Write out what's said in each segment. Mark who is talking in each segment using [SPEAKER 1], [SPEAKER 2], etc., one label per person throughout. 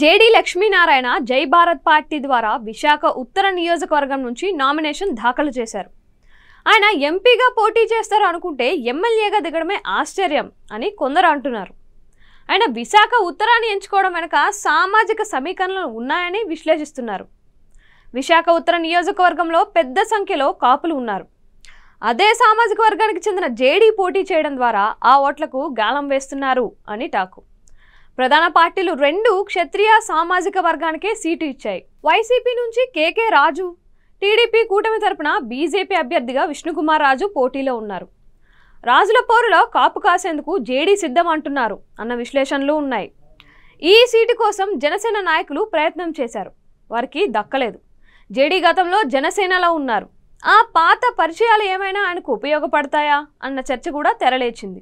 [SPEAKER 1] JD Lakshminarayana జై Bharat party ద్వారా విశాఖ ఉత్తర నియోజకవర్గం నుంచి నామినేషన్ దాఖలు చేశారు. ఆయన ఎంపీగా పోటీ చేస్తారు అనుకుంటే ఎమ్మెల్యేగా దిగడమే ఆశ్చర్యం అని కొందరు అంటున్నారు. ఆయన విశాఖ ఉత్తరాన్ని ఎంచుకోవడం వెనుక సామాజిక సమీకరణలు ఉన్నాయని విశ్లేషిస్తున్నారు. విశాఖ ఉత్తర నియోజకవర్గంలో పెద్ద సంఖ్యలో కాపులు ఉన్నారు. అదే సామాజిక వర్గానికి చెందిన జేడీ పోటీ చేయడం ద్వారా ఆ ఓట్లకు గాలం వేస్తున్నారు అని టాకు. ప్రధాన పార్టీలు రెండు క్షత్రియ సామాజిక వర్గానికే సీటు ఇచ్చాయి. వైసీపీ నుంచి కేకే రాజు, టీడీపీ కూటమి తరపున బీజేపీ అభ్యర్థిగా విష్ణుకుమార్ రాజు పోటీలో ఉన్నారు. రాజుల పోరులో కాపు కాసేందుకు జేడీ సిద్ధం అంటున్నారు అన్న విశ్లేషణలు ఉన్నాయి. ఈ సీటు కోసం జనసేన నాయకులు ప్రయత్నం చేశారు, వారికి దక్కలేదు. జేడీ గతంలో జనసేనలో ఉన్నారు. ఆ పాత పరిచయాలు ఏమైనా ఆయనకు ఉపయోగపడతాయా అన్న చర్చ కూడా తెరలేచింది.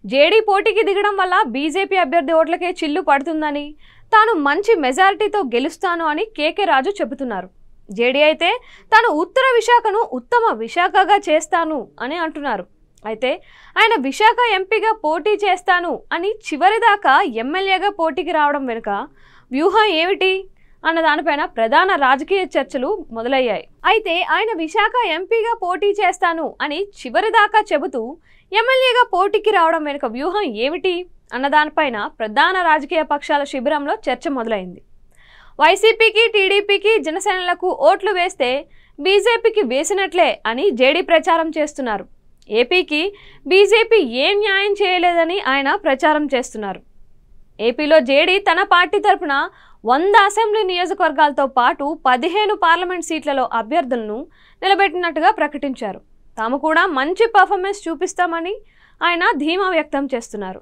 [SPEAKER 1] జేడీ పోటీకి దిగడం వల్ల బీజేపీ అభ్యర్థి ఓట్లకే చిల్లు పడుతుందని, తాను మంచి మెజారిటీతో గెలుస్తాను అని కేకే రాజు చెబుతున్నారు. జేడీ అయితే తాను ఉత్తర విశాఖను ఉత్తమ విశాఖగా చేస్తాను అని అంటున్నారు. అయితే ఆయన విశాఖ ఎంపీగా పోటీ చేస్తాను అని చివరిదాకా ఎమ్మెల్యేగా పోటీకి రావడం వెనుక వ్యూహం ఏమిటి అన్న దానిపైన ప్రధాన రాజకీయ చర్చలు మొదలయ్యాయి. అయితే ఆయన విశాఖ ఎంపీగా పోటీ చేస్తాను అని చివరిదాకా చెబుతూ ఎమ్మెల్యేగా పోటీకి రావడం వెనుక వ్యూహం ఏమిటి అన్న దానిపైన ప్రధాన రాజకీయ పక్షాల శిబిరంలో చర్చ మొదలైంది. వైసీపీకి, టీడీపీకి, జనసేనలకు ఓట్లు వేస్తే బీజేపీకి వేసినట్లే అని జేడీ ప్రచారం చేస్తున్నారు. ఏపీకి బీజేపీ ఏం న్యాయం చేయలేదని ఆయన ప్రచారం చేస్తున్నారు. ఏపీలో జేడీ తన పార్టీ తరఫున 100 అసెంబ్లీ నియోజకవర్గాలతో పాటు 15 పార్లమెంట్ సీట్లలో అభ్యర్థులను నిలబెట్టినట్టుగా ప్రకటించారు. తాము కూడా మంచి పర్ఫార్మెన్స్ చూపిస్తామని ఆయన ధీమా వ్యక్తం చేస్తున్నారు.